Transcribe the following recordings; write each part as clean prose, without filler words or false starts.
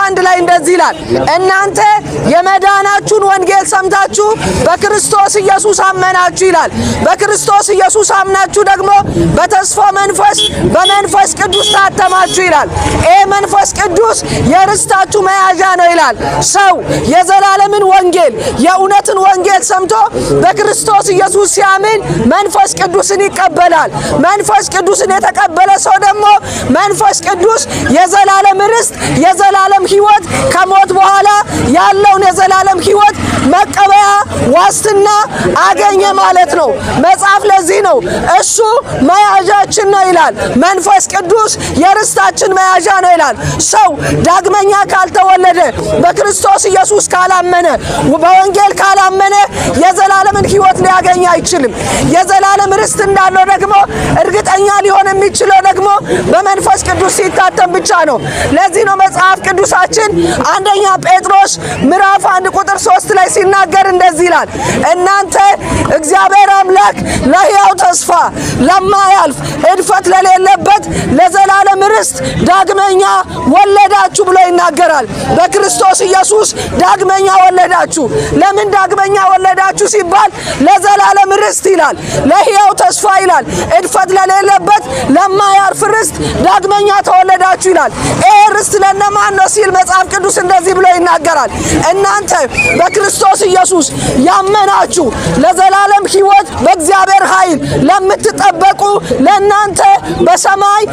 1 ላይ እንደዚህ ይላል እናንተ የመዳናችሁን ወንጌል ሰምታችሁ በክርስቶስ ኢየሱስ አመናችሁ ይላል በክርስቶስ ኢየሱስ አምናችሁ ደግሞ በተስፋ መንፈስ በመንፈስ ቅዱስ ታተማችሁ ይላል መንፈስ ቅዱስ የርስታችሁ መያዣ ነው ይላል ሰው የዘላለምን ወንጌል የእውነትን ወንጌል ሰምቶ በክርስቶስ ኢየሱስ ሲያምን መንፈስ ቅዱስን ይቀበላል መንፈስ ቅዱስን የተቀበለ ሰው ደግሞ መንፈስ ቅዱስ የዘላለም ርስት የዘላለም ሕይወት ከሞት በኋላ ያለውን የዘላለም ሕይወት መቀበያ ዋስትና አገኘ ማለት ነው መጽሐፍ ለዚህ ነው እሱ መያዣችን ነው ይላል መንፈስ ቅዱስ የርስታችን መያዣ ነው ይላል ሰው ዳግመኛ ካልተወለደ በክርስቶስ ኢየሱስ ካላመነ በወንጌል ካላመነ የዘላለምን ሕይወት ሊያገኝ አይችልም የዘላለም ርስት እንዳለው ደግሞ እርግጠኛ ሊሆን የሚችለው ደግሞ በመንፈስ ቅዱስ ሲታተም ብቻ ነው ለዚህ ነው መጽሐፍ ቅዱሳችን አንደኛ ጴጥሮስ ምዕራፍ 1 ቁጥር 3 ላይ ሲናገር እንደዚህ ይላል እናንተ እግዚአብሔር አምላክ ለሕያው ተስፋ ለማያልፍ እድፈት ለሌለበት ለዘላለም ርስት ዳግመኛ ወለዳችሁ ብሎ ይናገራል በክርስቶስ ኢየሱስ ዳግመኛ ወለዳችሁ ለምን ዳግመኛ ወለዳችሁ ሲባል ለዘላለም ርስት ይላል ለሕያው ተስፋ ይላል እድፈት ለሌለበት ለማያልፍ ርስት ዳግመኛ ተወለዳችሁ ይላል ርስት ለነማን ነው ሲል መጽሐፍ ቅዱስ እንደዚህ ብሎ ይናገራል እናንተ በክርስቶስ ኢየሱስ ያመናችሁ ለዘላለም ሕይወት በእግዚአብሔር ኃይል ለምትጠበቁ ለናንተ በሰማይ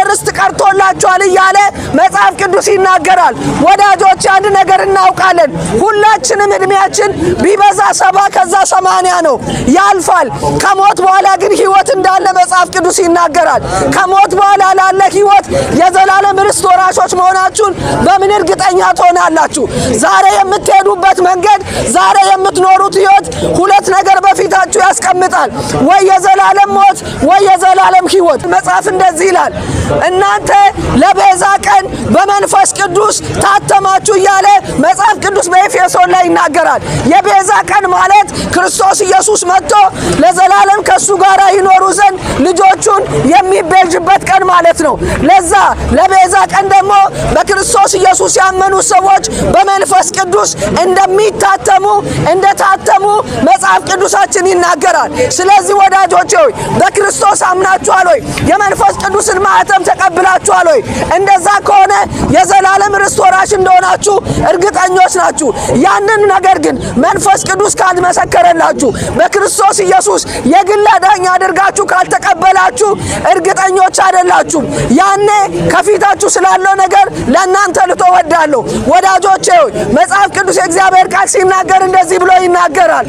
ርስት ቀርቶላችኋል እያለ መጽሐፍ ቅዱስ ይናገራል ወዳጆች አንድ ነገር እናውቃለን ሁላችንም እድሜያችን ቢበዛ 70 ከዛ 80 ነው ያልፋል ከሞት በኋላ ግን ሕይወት እንዳለ መጽሐፍ ቅዱስ ይናገራል ከሞት በኋላ ላለ ሕይወት የዘላለም ርስት ወራሾች መሆናችሁን በምን እርግጠኛ ትሆናላችሁ ዛሬ የምትሄዱበት መንገድ ዛሬ የምትኖሩት ሕይወት ሁለት ነገር በፊታችሁ ያስቀምጣል ወይ የዘላለም ሞት ወይ የዘላለም ሕይወት መጽሐፍ እንደዚህ ይላል እናንተ ለቤዛ ቀን በመንፈስ ቅዱስ ታተማችሁ እያለ መጽሐፍ ቅዱስ በኤፌሶን ላይ ይናገራል የቤዛ ቀን ማለት ክርስቶስ ኢየሱስ መጥቶ ለዘላለም ከሱ ጋር ይኖሩ ዘንድ ልጆቹን የሚቤዥበት ቀን ማለት ነው ለዛ ለቤዛ ቀን ደግሞ በክርስቶስ ኢየሱስ ያመኑ ሰዎች በመንፈስ ቅዱስ እንደሚታተሙ እንደታተሙ መጽሐፍ ቅዱሳችን ይናገራል ስለዚህ ወዳጆቼ ሆይ በክርስቶስ አምናችኋል ሆይ የመንፈስ ቅዱስን ማህተም ተቀብላችኋል ሆይ እንደዛ ከሆነ የዘላለም ርስት ወራሽ እንደሆናችሁ እርግጠኞች ናችሁ ያንን ነገር ግን መንፈስ ቅዱስ ካልመሰከረላችሁ በክርስቶስ ኢየሱስ የግል አዳኝ አድርጋችሁ ካልተቀበላችሁ እርግጠኞች አይደላችሁም ያኔ ከፊታችሁ ስላለው ነገር ለእናንተ ልተወዳለሁ ወዳጆቼ ሆይ መጽሐፍ ቅዱስ የእግዚአብሔር ቃል ሲናገር እንደዚህ ብሎ ይናገራል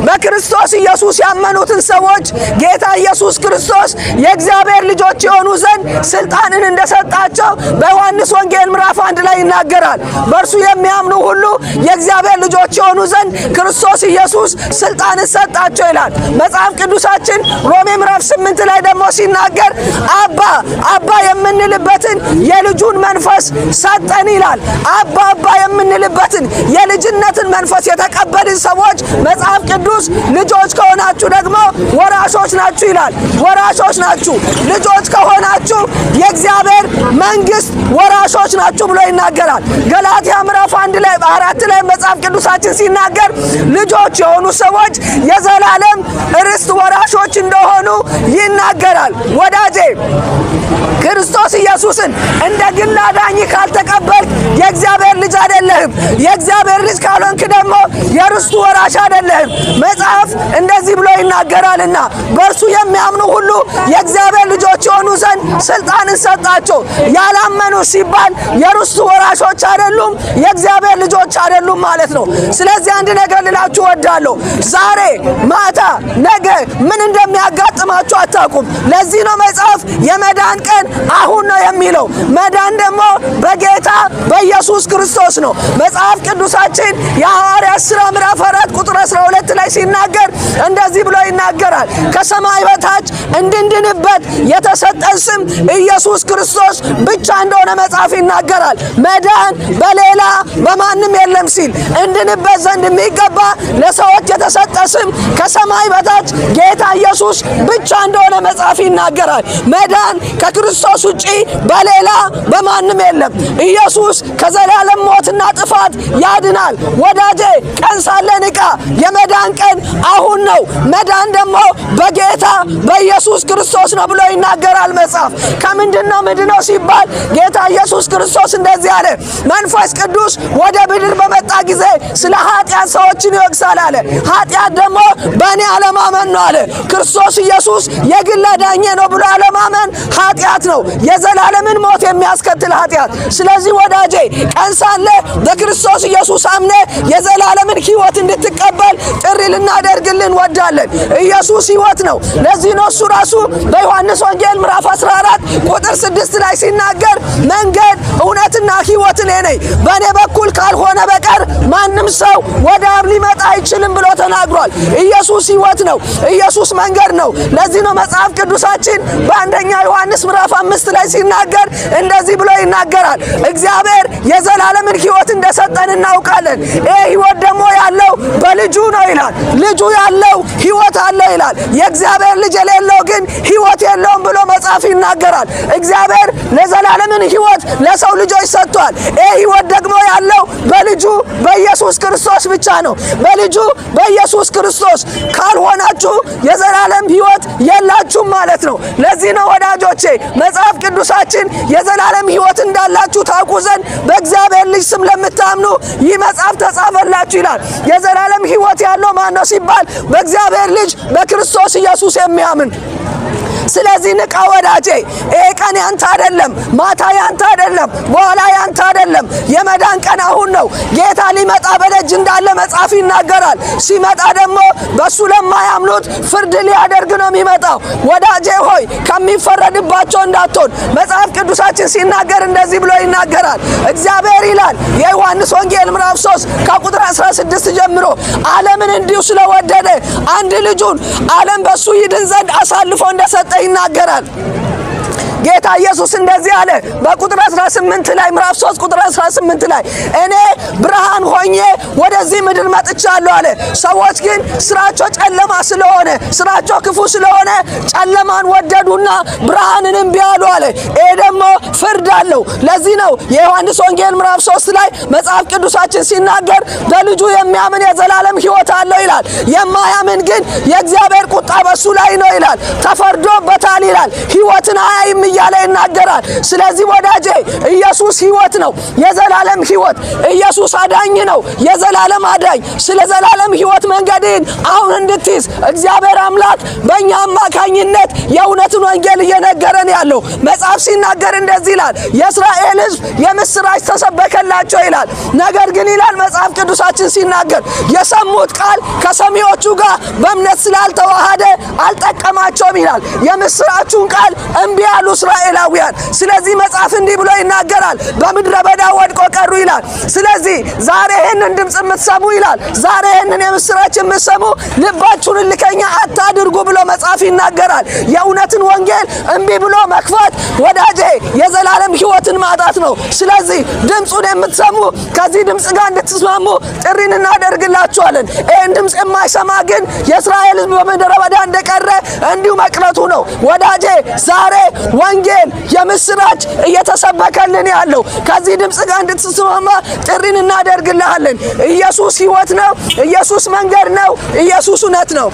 በክርስቶስ ኢየሱስ ያመኑትን ሰዎች ጌታ ኢየሱስ ክርስቶስ የእግዚአብሔር ልጆች የሆኑ ዘንድ ስልጣንን እንደሰጣቸው በዮሐንስ ወንጌል ምዕራፍ 1 ላይ ይናገራል በእርሱ የሚያምኑ ሁሉ የእግዚአብሔር ልጆች የሆኑ ዘንድ ክርስቶስ ኢየሱስ ስልጣንን ሰጣቸው ይላል መጽሐፍ ቅዱሳችን ሮሜ ምዕራፍ 8 ላይ ደግሞ ሲናገር አባ አባ የምንልበትን የልጁን መንፈስ ሰጠን ይላል አባ አባ የምንልበትን የልጅነትን መንፈስ የተቀበልን ሰዎች መጽሐፍ ቅዱስ ልጆች ከሆናችሁ ደግሞ ወራሾች ናችሁ ይላል ወራሾች ናችሁ ልጆች ከሆናችሁ የእግዚአብሔር መንግስት ወራሾች ናችሁ ብሎ ይናገራል ገላትያ ምዕራፍ 1 ላይ 4 ላይ መጽሐፍ ቅዱሳችን ሲናገር ልጆች የሆኑ ሰዎች የዘላለም ርስት ወራሾች እንደሆኑ ይናገራል ወዳጄ ክርስቶስ ኢየሱስን እንደ ግል አዳኝ ካልተቀበልክ የእግዚአብሔር ልጅ አይደለህም የእግዚአብሔር ልጅ ካልሆንክ ደግሞ የርስቱ ወራሽ አይደለህም መጽሐፍ እንደዚህ ብሎ ይናገራልና በእርሱ የሚያምኑ ሁሉ የእግዚአብሔር ልጆች የሆኑ ዘንድ ስልጣንን ሰጣቸው ያላመኑ ሲባል የርስቱ ወራሾች አይደሉም የእግዚአብሔር ልጆች አይደሉም ማለት ነው ስለዚህ አንድ ነገር ልላችሁ ወዳለሁ ዛሬ ማታ ነገ ምን እንደሚያጋጥማችሁ አታውቁም ለዚህ ነው መጽሐፍ የመዳን ቀን አሁን ነው የሚለው መዳን ደግሞ በጌታ በኢየሱስ ክርስቶስ ነው መጽሐፍ ቅዱሳችን የሐዋርያት ሥራ ምዕራፍ 4 ቁጥር 12 ላይ ሲናገር እንደዚህ ብሎ ይናገራል ከሰማይ በታች እንድንድንበት የተሰጠን ስም ኢየሱስ ክርስቶስ ብቻ እንደሆነ መጽሐፍ ይናገራል መዳን በሌላ በማንም የለም ሲል እንድንበት ዘንድ የሚገባ ለሰዎች የተሰጠ ስም ከሰማይ በታች ጌታ ኢየሱስ ብቻ እንደሆነ መጽሐፍ ይናገራል መዳን ከክርስቶስ ውጪ በሌላ በሌላ በማንም የለም። ኢየሱስ ከዘላለም ሞትና ጥፋት ያድናል። ወዳጄ ቀን ሳለ ንቃ። የመዳን ቀን አሁን ነው። መዳን ደግሞ በጌታ በኢየሱስ ክርስቶስ ነው ብሎ ይናገራል መጽሐፍ። ከምንድነው ምንድነው ሲባል ጌታ ኢየሱስ ክርስቶስ እንደዚህ አለ፣ መንፈስ ቅዱስ ወደ ምድር በመጣ ጊዜ ስለ ኃጢአት ሰዎችን ይወቅሳል አለ። ኃጢአት ደግሞ በእኔ አለማመን ነው አለ። ክርስቶስ ኢየሱስ የግል አዳኜ ነው ብሎ አለማመን ኃጢአት ነው፣ የዘላለምን ሞት የሚያስከትል ኃጢአት። ስለዚህ ወዳጄ ቀን ሳለ በክርስቶስ ኢየሱስ አምነ የዘላለምን ሕይወት እንድትቀበል ጥሪ ልናደርግልን ወዳለን። ኢየሱስ ሕይወት ነው። ለዚህ ነው እሱ ራሱ በዮሐንስ ወንጌል ምዕራፍ 14 ቁጥር 6 ላይ ሲናገር መንገድ እውነትና ሕይወት እኔ ነኝ፣ በእኔ በኩል ካልሆነ በቀር ማንም ሰው ወደ አብ ሊመጣ አይችልም ብሎ ተናግሯል። ኢየሱስ ሕይወት ነው። ኢየሱስ መንገድ ነው። ለዚህ ነው መጽሐፍ ቅዱሳችን በአንደኛ ዮሐንስ ምዕራፍ 5 ላይ ሲናገር እንደዚህ ብሎ ይናገራል፣ እግዚአብሔር የዘላለምን ሕይወት እንደሰጠን እናውቃለን። ይህ ሕይወት ደግሞ ያለው በልጁ ነው ይላል። ልጁ ያለው ሕይወት አለው ይላል። የእግዚአብሔር ልጅ የሌለው ግን ሕይወት የለውም ብሎ መጽሐፍ ይናገራል። እግዚአብሔር ለዘላለምን ሕይወት ለሰው ልጆች ሰጥቷል። ይህ ሕይወት ደግሞ ያለው በልጁ በኢየሱስ ክርስቶስ ብቻ ነው። በልጁ በኢየሱስ ክርስቶስ ካልሆናችሁ የዘላለም ሕይወት የላችሁም ማለት ነው። ለዚህ ነው ወዳጆቼ መጽሐፍ ቅዱሳችን የዘላለም ሕይወት እንዳላችሁ ታውቁ ዘንድ በእግዚአብሔር ልጅ ስም ለምታምኑ ይህ መጽሐፍ ተጻፈላችሁ ይላል። የዘላለም ሕይወት ያለው ማን ነው ሲባል በእግዚአብሔር ልጅ በክርስቶስ ኢየሱስ የሚያምን። ስለዚህ ንቃ ወዳጄ። ይሄ ቀን ያንተ አይደለም፣ ማታ ያንተ አይደለም፣ በኋላ ያንተ አይደለም። የመዳን ቀን አሁን ነው። ጌታ ሊመጣ በደጅ እንዳለ መጽሐፍ ይናገራል። ሲመጣ ደግሞ በሱ ለማያምኑት ፍርድ ሊያደርግ ነው የሚመጣው። ወዳጄ ሆይ ከሚፈረድባቸው እንዳትሆን መጽሐፍ ቅዱሳችን ሲናገር እንደዚህ ብሎ ይናገራል። እግዚአብሔር ይላል የዮሐንስ ወንጌል ምዕራፍ 3 ከቁጥር 16 ጀምሮ ዓለምን እንዲሁ ስለወደደ አንድ ልጁን ዓለም በሱ ይድን ዘንድ አሳልፎ እንደሰጠ ይናገራል። ጌታ ኢየሱስ እንደዚህ አለ በቁጥር 18 ላይ ምዕራፍ 3 ቁጥር 18 ላይ እኔ ብርሃን ሆኜ ወደዚህ ምድር መጥቻለሁ አለ። ሰዎች ግን ስራቸው ጨለማ ስለሆነ ስራቸው ክፉ ስለሆነ ጨለማን ወደዱና ብርሃንን እምቢ አሉ አለ። ይሄ ደግሞ ፍርድ አለው። ለዚህ ነው የዮሐንስ ወንጌል ምዕራፍ 3 ላይ መጽሐፍ ቅዱሳችን ሲናገር በልጁ የሚያምን የዘላለም ሕይወት አለው ይላል። የማያምን ግን የእግዚአብሔር ቁጣ በሱ ላይ ነው ይላል። ተፈርዶበታል ይላል። ሕይወትን አያይም እያለ ይናገራል። ስለዚህ ወዳጄ ኢየሱስ ሕይወት ነው፣ የዘላለም ሕይወት። ኢየሱስ አዳኝ ነው፣ የዘላለም አዳኝ። ስለ ዘላለም ሕይወት መንገድን አሁን እንድትይዝ እግዚአብሔር አምላክ በእኛ አማካኝነት የእውነትን ወንጌል እየነገረን ያለው መጽሐፍ ሲናገር እንደዚህ ይላል፣ የእስራኤል ሕዝብ የምስራች ተሰበከላቸው ይላል። ነገር ግን ይላል መጽሐፍ ቅዱሳችን ሲናገር የሰሙት ቃል ከሰሚዎቹ ጋር በእምነት ስላልተዋሃደ አልጠቀማቸውም ይላል። የምስራቹን ቃል እምቢ ያሉ እስራኤላውያን። ስለዚህ መጽሐፍ እንዲህ ብሎ ይናገራል፣ በምድረ በዳ ወድቆ ቀሩ ይላል። ስለዚህ ዛሬ ይህንን ድምፅ የምትሰሙ ይላል፣ ዛሬ ይህንን የምስራች የምትሰሙ ልባችሁን እልከኛ አታድርጉ ብሎ መጽሐፍ ይናገራል። የእውነትን ወንጌል እምቢ ብሎ መክፈት ወዳጄ የዘላለም ሕይወትን ማጣት ነው። ስለዚህ ድምፁን የምትሰሙ ከዚህ ድምፅ ጋር እንድትስማሙ ጥሪን እናደርግላችኋለን። ይህን ድምፅ የማይሰማ ግን የእስራኤል ሕዝብ በምድረ በዳ እንደቀረ እንዲሁ መቅረቱ ነው። ወዳጄ ዛሬ ወንጌል የምስራች እየተሰበከልን ያለው ከዚህ ድምፅ ጋር እንድትስማማ ጥሪን እናደርግልሃለን። ኢየሱስ ሕይወት ነው። ኢየሱስ መንገድ ነው። ኢየሱስ እውነት ነው።